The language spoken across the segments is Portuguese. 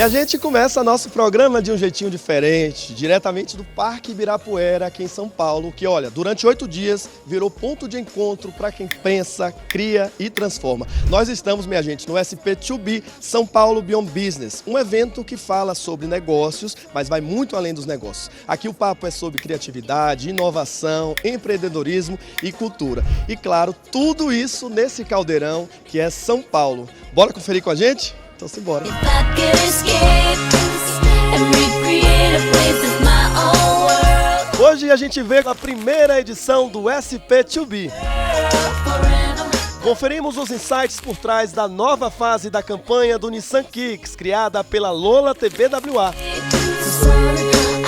a gente começa nosso programa de um jeitinho diferente, diretamente do Parque Ibirapuera, aqui em São Paulo, que, olha, durante 8 dias virou ponto de encontro para quem pensa, cria e transforma. Nós estamos, minha gente, no SP2B São Paulo Beyond Business, um evento que fala sobre negócios, mas vai muito além dos negócios. Aqui o papo é sobre criatividade, inovação, empreendedorismo e cultura. E, claro, tudo isso nesse caldeirão que é São Paulo. Bora conferir com a gente? Então simbora. Hoje a gente vê a primeira edição do SP2B. Conferimos os insights por trás da nova fase da campanha do Nissan Kicks, criada pela Lola TBWA.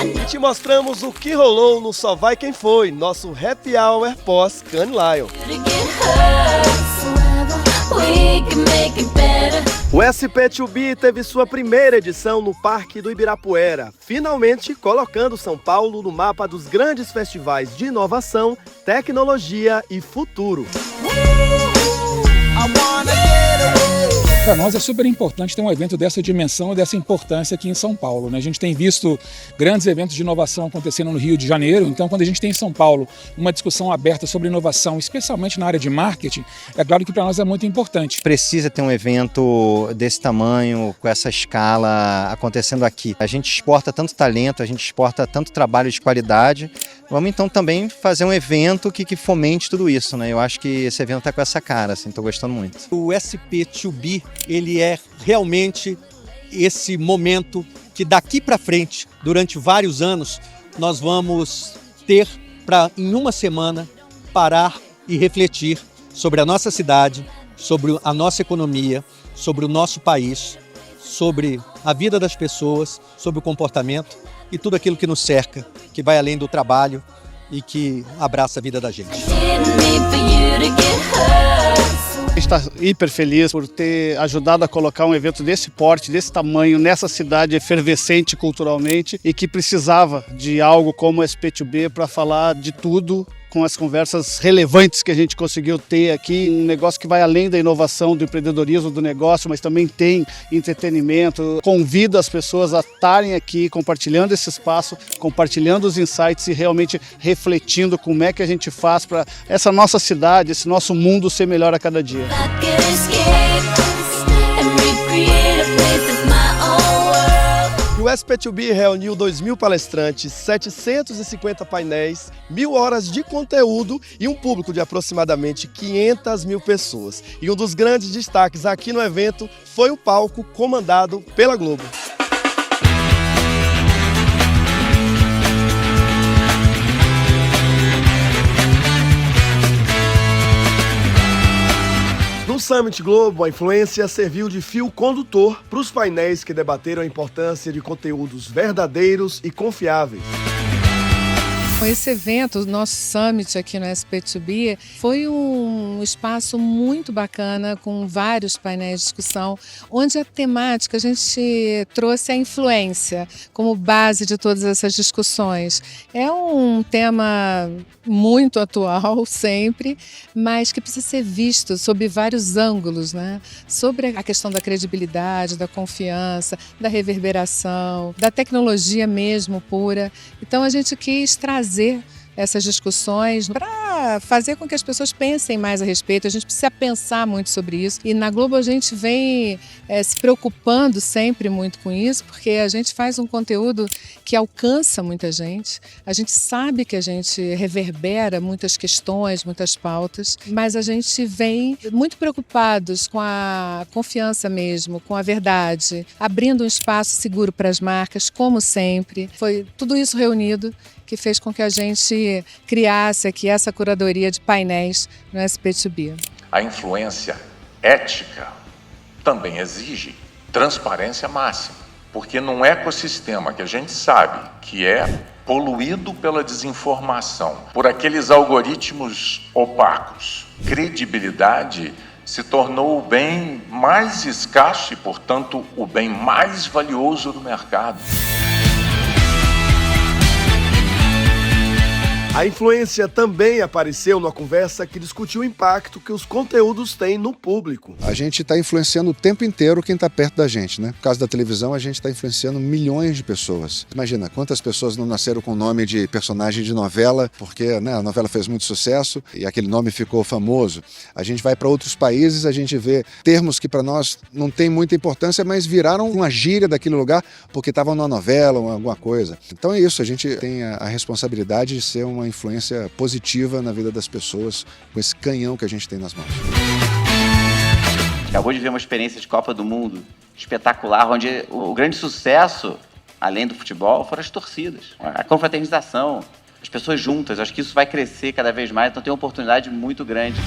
E te mostramos o que rolou no Só Vai Quem Foi, nosso happy hour pós Cannes Lion. O SP2B teve sua primeira edição no Parque do Ibirapuera, finalmente colocando São Paulo no mapa dos grandes festivais de inovação, tecnologia e futuro. Para nós é super importante ter um evento dessa dimensão e dessa importância aqui em São Paulo, né? A gente tem visto grandes eventos de inovação acontecendo no Rio de Janeiro, então quando a gente tem em São Paulo uma discussão aberta sobre inovação, especialmente na área de marketing, é claro que para nós é muito importante. Precisa ter um evento desse tamanho, com essa escala acontecendo aqui. A gente exporta tanto talento, a gente exporta tanto trabalho de qualidade. Vamos então também fazer um evento que fomente tudo isso, né? Eu acho que esse evento está com essa cara, assim, estou gostando muito. O SP2B, ele é realmente esse momento que daqui para frente, durante vários anos, nós vamos ter para, em uma semana, parar e refletir sobre a nossa cidade, sobre a nossa economia, sobre o nosso país, sobre a vida das pessoas, sobre o comportamento e tudo aquilo que nos cerca, que vai além do trabalho e que abraça a vida da gente. A gente está hiper feliz por ter ajudado a colocar um evento desse porte, desse tamanho, nessa cidade efervescente culturalmente e que precisava de algo como o SP2B para falar de tudo, com as conversas relevantes que a gente conseguiu ter aqui, um negócio que vai além da inovação, do empreendedorismo do negócio, mas também tem entretenimento, convida as pessoas a estarem aqui compartilhando esse espaço, compartilhando os insights e realmente refletindo como é que a gente faz para essa nossa cidade, esse nosso mundo ser melhor a cada dia. O SP2B reuniu 2.000 palestrantes, 750 painéis, 1.000 horas de conteúdo e um público de aproximadamente 500 mil pessoas. E um dos grandes destaques aqui no evento foi o palco comandado pela Globo. No Summit Globo, a influência serviu de fio condutor para os painéis que debateram a importância de conteúdos verdadeiros e confiáveis. Esse evento, o nosso Summit aqui no SP2B, foi um espaço muito bacana, com vários painéis de discussão, onde a temática, a gente trouxe a influência como base de todas essas discussões. É um tema muito atual, sempre, mas que precisa ser visto sob vários ângulos, né? Sobre a questão da credibilidade, da confiança, da reverberação, da tecnologia mesmo pura. Então a gente quis trazer essas discussões para fazer com que as pessoas pensem mais a respeito. A gente precisa pensar muito sobre isso. E na Globo a gente vem se preocupando sempre muito com isso, porque a gente faz um conteúdo que alcança muita gente. A gente sabe que a gente reverbera muitas questões, muitas pautas, mas a gente vem muito preocupados com a confiança mesmo, com a verdade, abrindo um espaço seguro para as marcas, como sempre. Foi tudo isso reunido que fez com que a gente criasse aqui essa curadoria de painéis no SP2B. A influência ética também exige transparência máxima, porque num ecossistema que a gente sabe que é poluído pela desinformação, por aqueles algoritmos opacos, credibilidade se tornou o bem mais escasso e, portanto, o bem mais valioso do mercado. A influência também apareceu numa conversa que discutiu o impacto que os conteúdos têm no público. A gente está influenciando o tempo inteiro quem está perto da gente, né? No caso da televisão, a gente está influenciando milhões de pessoas. Imagina, quantas pessoas não nasceram com o nome de personagem de novela, porque né, a novela fez muito sucesso e aquele nome ficou famoso. A gente vai para outros países, a gente vê termos que para nós não tem muita importância, mas viraram uma gíria daquele lugar porque estavam numa novela ou alguma coisa. Então é isso, a gente tem a responsabilidade de ser uma influência positiva na vida das pessoas com esse canhão que a gente tem nas mãos. Acabou de ver uma experiência de Copa do Mundo espetacular, onde o grande sucesso, além do futebol, foram as torcidas, a confraternização, as pessoas juntas. Acho que isso vai crescer cada vez mais, então tem uma oportunidade muito grande.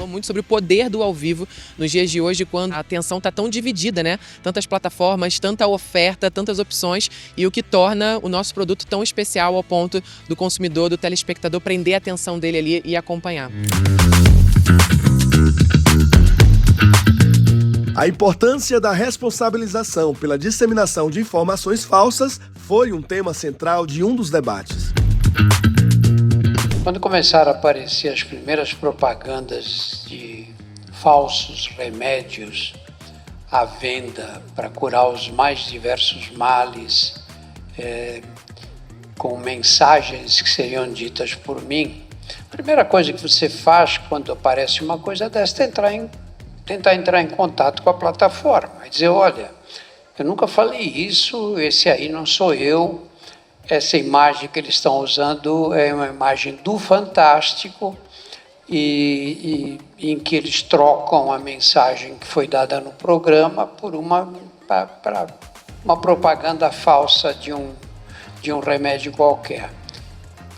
Muito sobre o poder do ao vivo nos dias de hoje, quando a atenção está tão dividida, né? Tantas plataformas, tanta oferta, tantas opções, e o que torna o nosso produto tão especial ao ponto do consumidor, do telespectador prender a atenção dele ali e acompanhar. A importância da responsabilização pela disseminação de informações falsas foi um tema central de um dos debates. Quando começaram a aparecer as primeiras propagandas de falsos remédios à venda para curar os mais diversos males, com mensagens que seriam ditas por mim, a primeira coisa que você faz quando aparece uma coisa dessa é tentar entrar em contato com a plataforma e dizer, olha, eu nunca falei isso, esse aí não sou eu. Essa imagem que eles estão usando é uma imagem do Fantástico e em que eles trocam a mensagem que foi dada no programa por uma propaganda falsa de um remédio qualquer.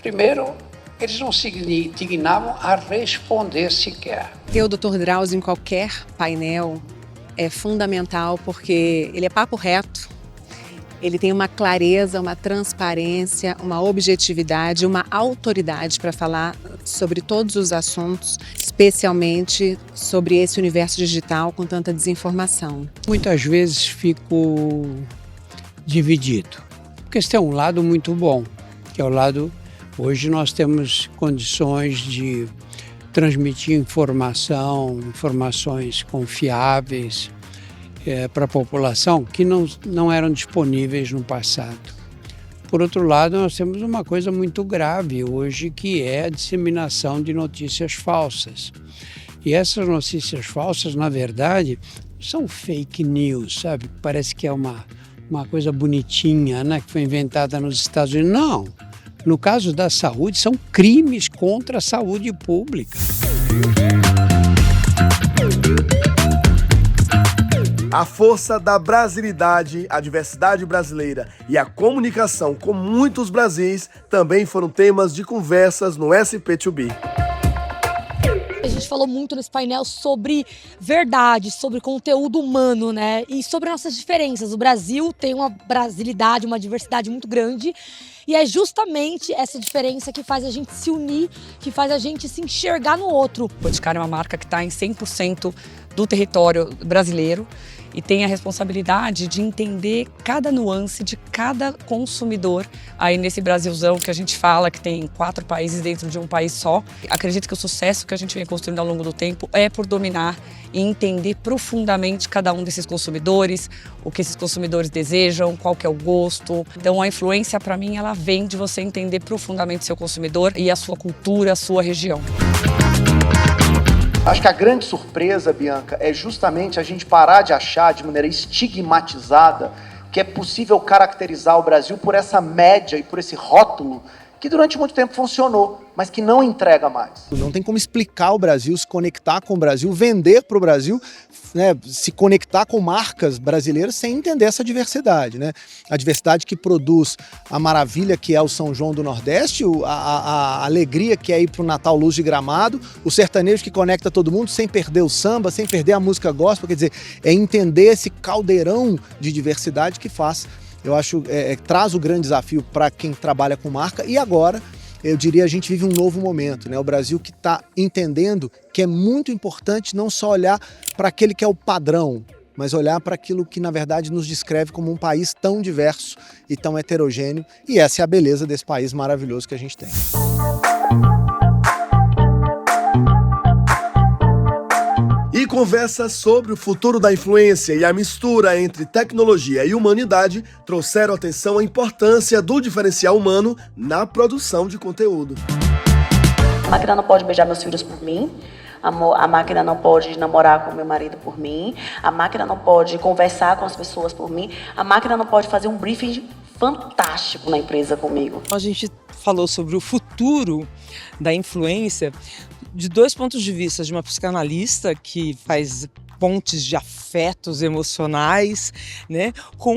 Primeiro, eles não se dignavam a responder sequer. Ter o Dr. Drauzio em qualquer painel é fundamental porque ele é papo reto. Ele tem uma clareza, uma transparência, uma objetividade, uma autoridade para falar sobre todos os assuntos, especialmente sobre esse universo digital com tanta desinformação. Muitas vezes fico dividido, porque esse é um lado muito bom, que é o lado... Hoje nós temos condições de transmitir informações confiáveis, para a população que não eram disponíveis no passado. Por outro lado, nós temos uma coisa muito grave hoje, que é a disseminação de notícias falsas. E essas notícias falsas, na verdade, são fake news, sabe? Parece que é uma coisa bonitinha, né? Que foi inventada nos Estados Unidos. Não! No caso da saúde, são crimes contra a saúde pública. A força da brasilidade, a diversidade brasileira e a comunicação com muitos Brasis também foram temas de conversas no SP2B. A gente falou muito nesse painel sobre verdade, sobre conteúdo humano, né? E sobre nossas diferenças. O Brasil tem uma brasilidade, uma diversidade muito grande. E é justamente essa diferença que faz a gente se unir, que faz a gente se enxergar no outro. O Boticário é uma marca que está em 100% do território brasileiro e tem a responsabilidade de entender cada nuance de cada consumidor aí nesse Brasilzão que a gente fala que tem 4 países dentro de um país só. Acredito que o sucesso que a gente vem construindo ao longo do tempo é por dominar e entender profundamente cada um desses consumidores, o que esses consumidores desejam, qual que é o gosto. Então a influência, para mim, ela vem de você entender profundamente seu consumidor e a sua cultura, a sua região. Acho que a grande surpresa, Bianca, é justamente a gente parar de achar de maneira estigmatizada que é possível caracterizar o Brasil por essa média e por esse rótulo que durante muito tempo funcionou, mas que não entrega mais. Não tem como explicar o Brasil, se conectar com o Brasil, vender para o Brasil, né, se conectar com marcas brasileiras sem entender essa diversidade, né? A diversidade que produz a maravilha que é o São João do Nordeste, a alegria que é ir para o Natal Luz de Gramado, o sertanejo que conecta todo mundo sem perder o samba, sem perder a música gospel, quer dizer, é entender esse caldeirão de diversidade que faz. Eu acho traz o grande desafio para quem trabalha com marca e agora, eu diria, a gente vive um novo momento, né? O Brasil que está entendendo que é muito importante não só olhar para aquele que é o padrão, mas olhar para aquilo que na verdade nos descreve como um país tão diverso e tão heterogêneo, e essa é a beleza desse país maravilhoso que a gente tem. E conversas sobre o futuro da influência e a mistura entre tecnologia e humanidade trouxeram atenção à importância do diferencial humano na produção de conteúdo. A máquina não pode beijar meus filhos por mim, a máquina não pode namorar com meu marido por mim, a máquina não pode conversar com as pessoas por mim, a máquina não pode fazer um briefing fantástico na empresa comigo. A gente falou sobre o futuro da influência de dois pontos de vista, de uma psicanalista que faz pontes de afetos emocionais, né, com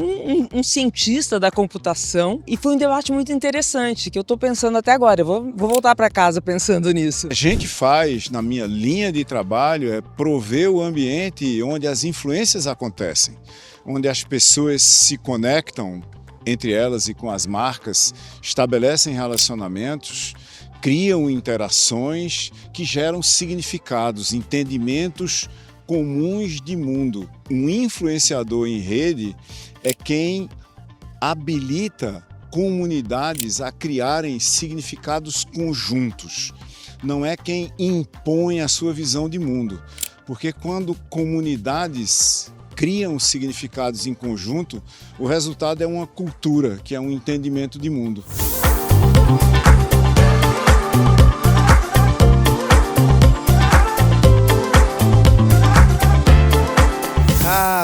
um cientista da computação, e foi um debate muito interessante, que eu estou pensando até agora, eu vou voltar para casa pensando nisso. A gente faz, na minha linha de trabalho, é prover o ambiente onde as influências acontecem, onde as pessoas se conectam entre elas e com as marcas, estabelecem relacionamentos, criam interações que geram significados, entendimentos comuns de mundo. Um influenciador em rede é quem habilita comunidades a criarem significados conjuntos. Não é quem impõe a sua visão de mundo, porque quando comunidades criam significados em conjunto, o resultado é uma cultura, que é um entendimento de mundo.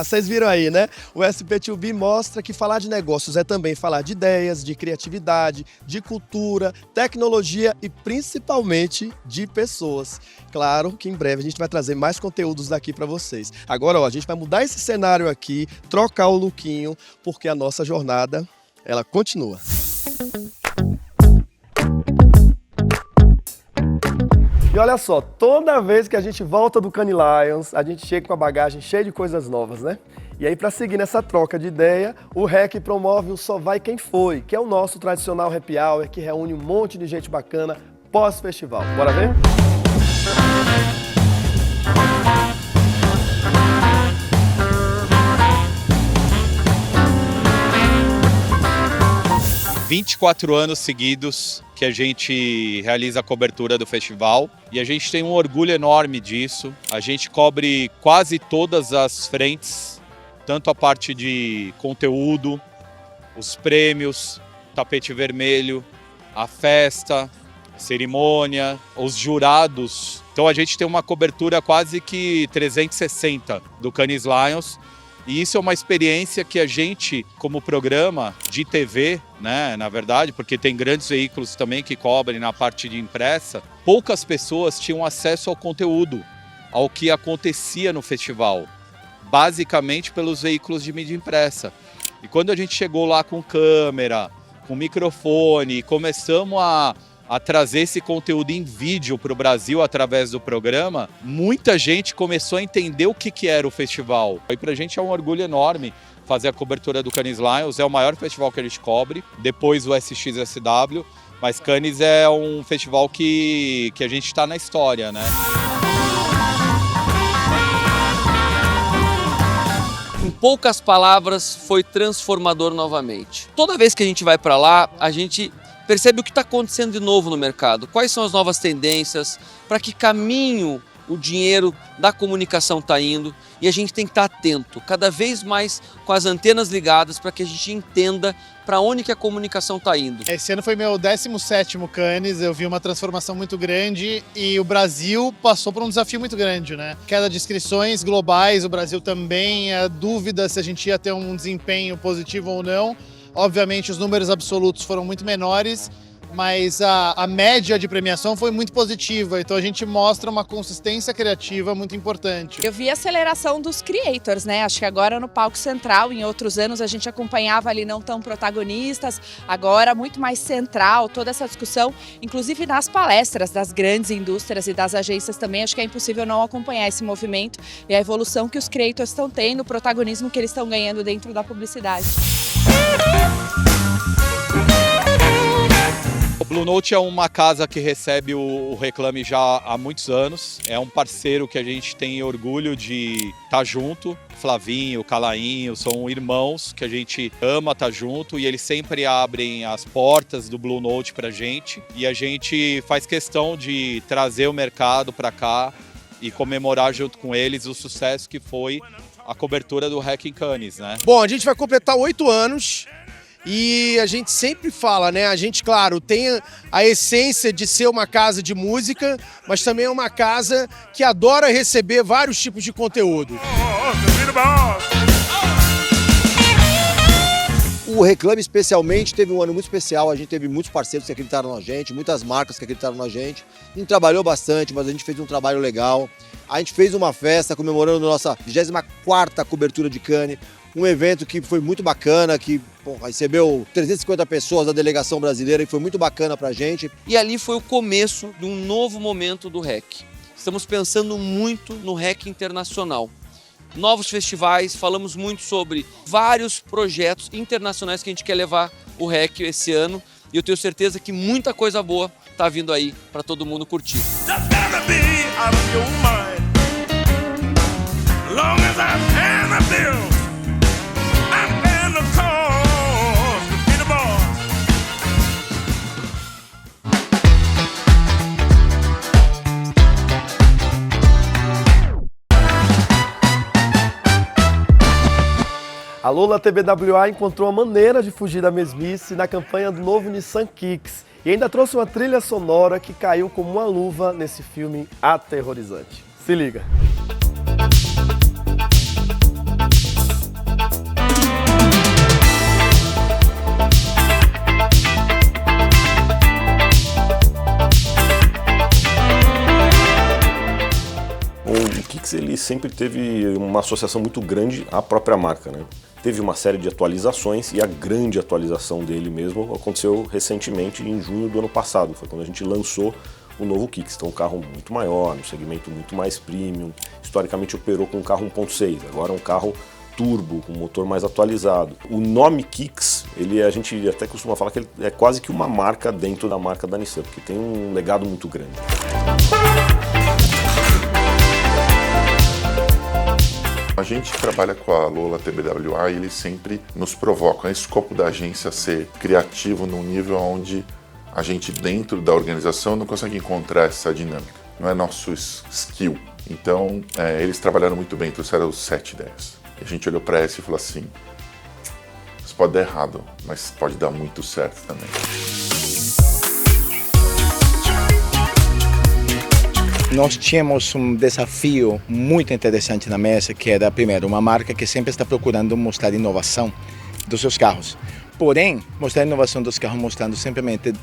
Vocês viram aí, né? O SP2B mostra que falar de negócios é também falar de ideias, de criatividade, de cultura, tecnologia e principalmente de pessoas. Claro que em breve a gente vai trazer mais conteúdos daqui para vocês. Agora, a gente vai mudar esse cenário aqui, trocar o lookinho, porque a nossa jornada, ela continua. E olha só, toda vez que a gente volta do Cannes Lions, a gente chega com a bagagem cheia de coisas novas, né? E aí, para seguir nessa troca de ideia, o REC promove o Só Vai Quem Foi, que é o nosso tradicional happy hour que reúne um monte de gente bacana pós-festival. Bora ver? 24 anos seguidos que a gente realiza a cobertura do festival e a gente tem um orgulho enorme disso. A gente cobre quase todas as frentes, tanto a parte de conteúdo, os prêmios, tapete vermelho, a festa, a cerimônia, os jurados. Então a gente tem uma cobertura quase que 360 do Cannes Lions. E isso é uma experiência que a gente, como programa de TV, né, na verdade, porque tem grandes veículos também que cobrem na parte de impressa, poucas pessoas tinham acesso ao conteúdo, ao que acontecia no festival, basicamente pelos veículos de mídia impressa. E quando a gente chegou lá com câmera, com microfone, e começamos a trazer esse conteúdo em vídeo para o Brasil através do programa, muita gente começou a entender o que era o festival. E para a gente é um orgulho enorme fazer a cobertura do Cannes Lions, é o maior festival que a gente cobre, depois o SXSW, mas Cannes é um festival que a gente está na história, né? Em poucas palavras, foi transformador novamente. Toda vez que a gente vai para lá, a gente percebe o que está acontecendo de novo no mercado, quais são as novas tendências, para que caminho o dinheiro da comunicação está indo, e a gente tem que estar atento, cada vez mais com as antenas ligadas, para que a gente entenda para onde que a comunicação está indo. Esse ano foi meu 17º Cannes, eu vi uma transformação muito grande e o Brasil passou por um desafio muito grande, né? Queda de inscrições globais, o Brasil também, a dúvida se a gente ia ter um desempenho positivo ou não. Obviamente os números absolutos foram muito menores, mas a média de premiação foi muito positiva, então a gente mostra uma consistência criativa muito importante. Eu vi a aceleração dos creators, né? Acho que agora no palco central, em outros anos a gente acompanhava ali não tão protagonistas, agora muito mais central toda essa discussão, inclusive nas palestras das grandes indústrias e das agências também, acho que é impossível não acompanhar esse movimento e a evolução que os creators estão tendo, o protagonismo que eles estão ganhando dentro da publicidade. O Blue Note é uma casa que recebe o Reclame já há muitos anos. É um parceiro que a gente tem orgulho de estar junto. Flavinho, Calainho, são irmãos que a gente ama estar junto e eles sempre abrem as portas do Blue Note pra gente. E a gente faz questão de trazer o mercado para cá e comemorar junto com eles o sucesso que foi a cobertura do Rock in Cannes, né? Bom, a gente vai completar 8 anos e a gente sempre fala, né? A gente, claro, tem a essência de ser uma casa de música, mas também é uma casa que adora receber vários tipos de conteúdo. O Reclame especialmente teve um ano muito especial, a gente teve muitos parceiros que acreditaram na gente, muitas marcas que acreditaram na gente. A gente trabalhou bastante, mas a gente fez um trabalho legal. A gente fez uma festa comemorando nossa 24ª cobertura de Cannes, um evento que foi muito bacana, que recebeu 350 pessoas da delegação brasileira e foi muito bacana pra gente. E ali foi o começo de um novo momento do REC. Estamos pensando muito no REC internacional. Novos festivais, falamos muito sobre vários projetos internacionais que a gente quer levar o REC esse ano e eu tenho certeza que muita coisa boa está vindo aí para todo mundo curtir. A Lola TBWA encontrou uma maneira de fugir da mesmice na campanha do novo Nissan Kicks e ainda trouxe uma trilha sonora que caiu como uma luva nesse filme aterrorizante. Se liga! O Kicks ele sempre teve uma associação muito grande à própria marca, né? Teve uma série de atualizações e a grande atualização dele mesmo aconteceu recentemente em junho do ano passado, foi quando a gente lançou o novo Kicks. Então um carro muito maior, um segmento muito mais premium, historicamente operou com um carro 1.6, agora é um carro turbo, com um motor mais atualizado. O nome Kicks, a gente até costuma falar que ele é quase que uma marca dentro da marca da Nissan, porque tem um legado muito grande. A gente trabalha com a Lola TBWA e eles sempre nos provocam. É escopo da agência ser criativo num nível onde a gente dentro da organização não consegue encontrar essa dinâmica. Não é nosso skill. Então, eles trabalharam muito bem, trouxeram 7 ideias. E a gente olhou para essa e falou assim, isso pode dar errado, mas pode dar muito certo também. Nós tínhamos um desafio muito interessante na mesa, que era, primeiro, uma marca que sempre está procurando mostrar inovação dos seus carros. Porém, mostrar a inovação dos carros mostrando simplesmente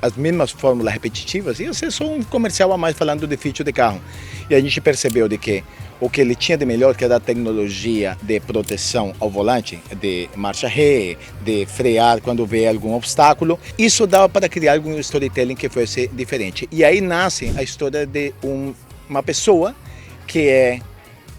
as mesmas fórmulas repetitivas, e você é só um comercial a mais falando de feature de carro. E a gente percebeu de que o que ele tinha de melhor, que era a tecnologia de proteção ao volante, de marcha ré, de frear quando vê algum obstáculo, isso dava para criar algum storytelling que fosse diferente. E aí nasce a história de uma pessoa que é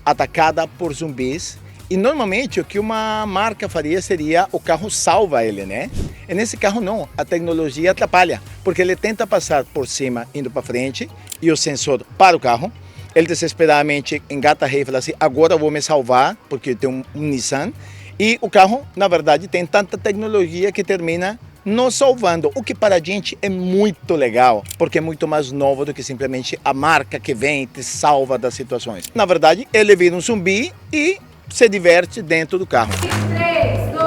atacada por zumbis. E normalmente o que uma marca faria seria o carro salva ele, né? E nesse carro não, a tecnologia atrapalha, porque ele tenta passar por cima indo para frente e o sensor para o carro. Ele desesperadamente engata a ré e fala assim, agora eu vou me salvar, porque tem um Nissan. E o carro, na verdade, tem tanta tecnologia que termina nos salvando, o que para a gente é muito legal, porque é muito mais novo do que simplesmente a marca que vem e te salva das situações. Na verdade, ele vira um zumbi e se diverte dentro do carro. 3, 2,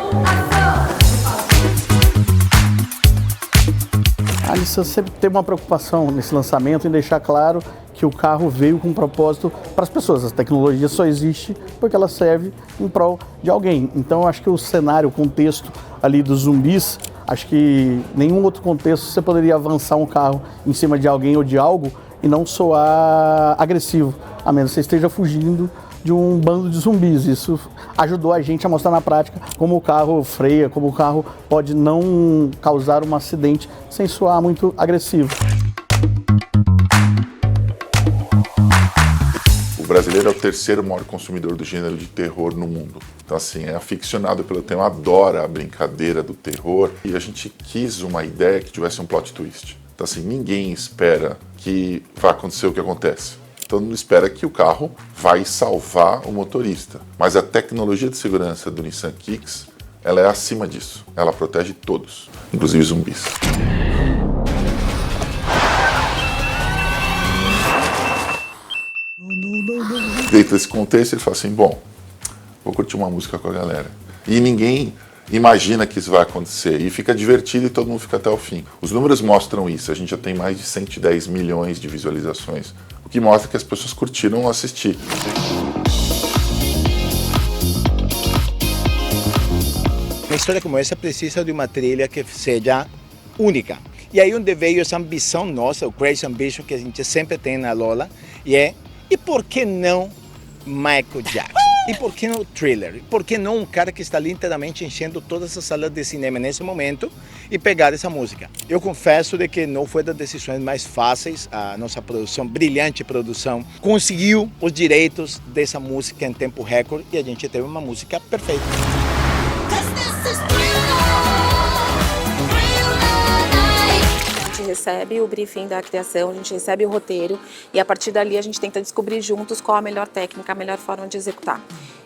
1, ação! A Nissan sempre teve uma preocupação nesse lançamento em deixar claro que o carro veio com um propósito para as pessoas. A tecnologia só existe porque ela serve em prol de alguém. Então eu acho que o cenário, o contexto ali dos zumbis, acho que nenhum outro contexto você poderia avançar um carro em cima de alguém ou de algo e não soar agressivo, a menos que você esteja fugindo de um bando de zumbis. Isso ajudou a gente a mostrar na prática como o carro freia, como o carro pode não causar um acidente sem soar muito agressivo. O brasileiro é o terceiro maior consumidor do gênero de terror no mundo. Então, assim, é aficionado pelo tema, adora a brincadeira do terror. E a gente quis uma ideia que tivesse um plot twist. Então, assim, ninguém espera que vai acontecer o que acontece. Todo mundo espera que o carro vai salvar o motorista. Mas a tecnologia de segurança do Nissan Kicks, ela é acima disso. Ela protege todos, inclusive zumbis. Dentro desse contexto, ele fala assim, bom, vou curtir uma música com a galera. E ninguém imagina que isso vai acontecer. E fica divertido e todo mundo fica até o fim. Os números mostram isso. A gente já tem mais de 110 milhões de visualizações. O que mostra que as pessoas curtiram assistir. Uma história como essa precisa de uma trilha que seja única. E aí onde veio essa ambição nossa, o Crazy Ambition que a gente sempre tem na Lola, e por que não Michael Jackson? E por que não Thriller? E por que não um cara que está literalmente enchendo todas as salas de cinema nesse momento e pegar essa música? Eu confesso de que não foi das decisões mais fáceis. A nossa produção, brilhante produção, conseguiu os direitos dessa música em tempo recorde e a gente teve uma música perfeita. A gente recebe o briefing da criação, a gente recebe o roteiro e a partir dali a gente tenta descobrir juntos qual a melhor técnica, a melhor forma de executar.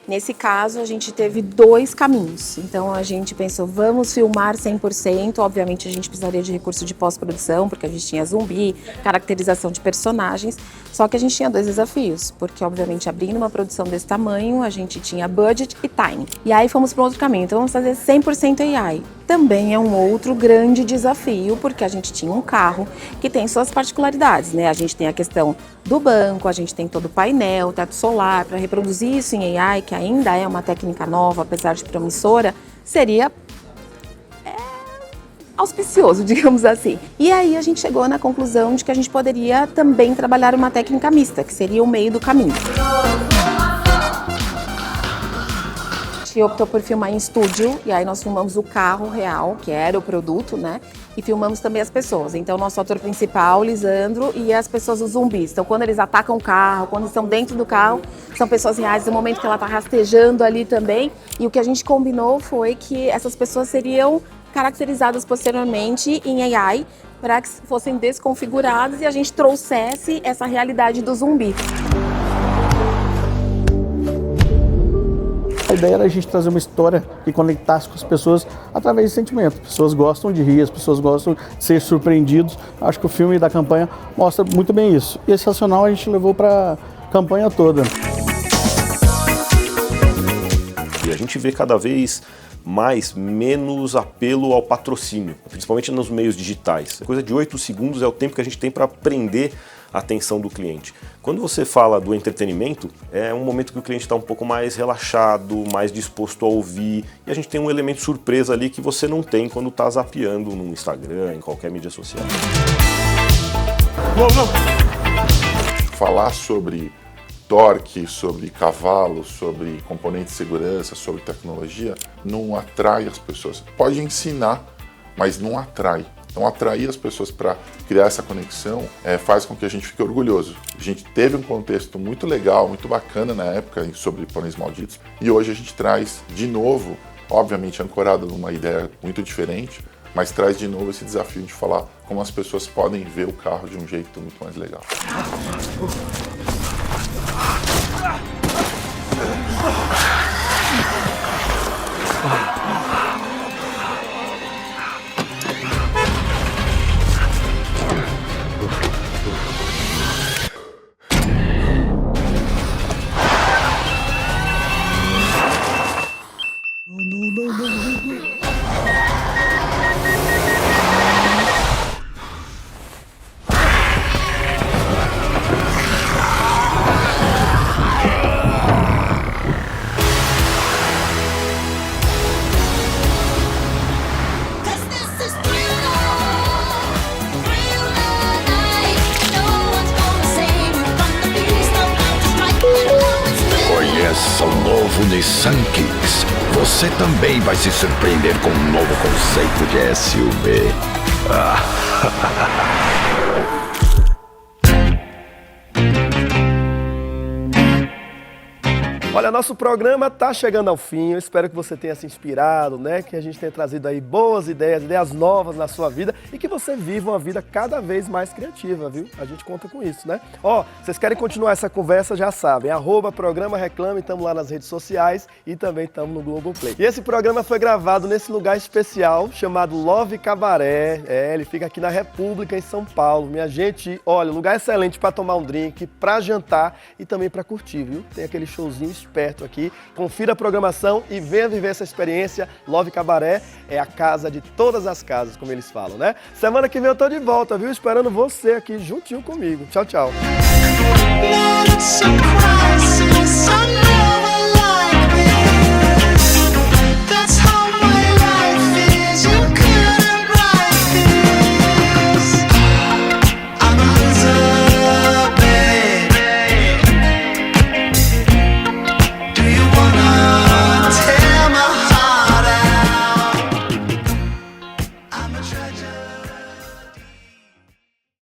Nesse caso, a gente teve 2 caminhos. Então, a gente pensou, vamos filmar 100%. Obviamente, a gente precisaria de recurso de pós-produção, porque a gente tinha zumbi, caracterização de personagens. Só que a gente tinha 2 desafios, porque, obviamente, abrindo uma produção desse tamanho, a gente tinha budget e time. E aí, fomos para um outro caminho. Então, vamos fazer 100% AI. Também é um outro grande desafio, porque a gente tinha um carro que tem suas particularidades, né? A gente tem a questão do banco, a gente tem todo o painel, teto solar, para reproduzir isso em AI, que ainda é uma técnica nova, apesar de promissora, seria auspicioso, digamos assim. E aí a gente chegou na conclusão de que a gente poderia também trabalhar uma técnica mista, que seria o meio do caminho. A gente optou por filmar em estúdio, e aí nós filmamos o carro real, que era o produto, né? E filmamos também as pessoas. Então, o nosso ator principal, Lisandro, e as pessoas, os zumbis. Então, quando eles atacam o carro, quando estão dentro do carro, são pessoas reais. No momento que ela está rastejando ali também. E o que a gente combinou foi que essas pessoas seriam caracterizadas posteriormente em AI para que fossem desconfiguradas e a gente trouxesse essa realidade do zumbi. A ideia era a gente trazer uma história que conectasse com as pessoas através de sentimento. As pessoas gostam de rir, as pessoas gostam de ser surpreendidos. Acho que o filme da campanha mostra muito bem isso. E esse racional a gente levou para a campanha toda. E a gente vê cada vez menos apelo ao patrocínio, principalmente nos meios digitais. Coisa de 8 segundos é o tempo que a gente tem para prender a atenção do cliente. Quando você fala do entretenimento, é um momento que o cliente está um pouco mais relaxado, mais disposto a ouvir, e a gente tem um elemento surpresa ali que você não tem quando está zapeando no Instagram, em qualquer mídia social. Falar sobre torque, sobre cavalo, sobre componente de segurança, sobre tecnologia, não atrai as pessoas. Pode ensinar, mas não atrai. Então, atrair as pessoas para criar essa conexão faz com que a gente fique orgulhoso. A gente teve um contexto muito legal, muito bacana na época sobre Pôneis Malditos, e hoje a gente traz de novo, obviamente ancorado numa ideia muito diferente, mas traz de novo esse desafio de falar como as pessoas podem ver o carro de um jeito muito mais legal. Conheça o novo Nissan Kicks. Você também vai se surpreender com um novo conceito de SUV. Olha, nosso programa está chegando ao fim. Eu espero que você tenha se inspirado, né? Que a gente tenha trazido aí boas ideias, ideias novas na sua vida e que você viva uma vida cada vez mais criativa, viu? A gente conta com isso, né? Ó, vocês querem continuar essa conversa, já sabem. @Programa Reclame, estamos lá nas redes sociais e também estamos no Globoplay. E esse programa foi gravado nesse lugar especial chamado Love Cabaré. Ele fica aqui na República, em São Paulo. Minha gente, olha, lugar excelente para tomar um drink, para jantar e também para curtir, viu? Tem aquele showzinho esperto aqui. Confira a programação e venha viver essa experiência. Love Cabaré é a casa de todas as casas, como eles falam, né? Semana que vem eu tô de volta, viu? Esperando você aqui juntinho comigo. Tchau, tchau.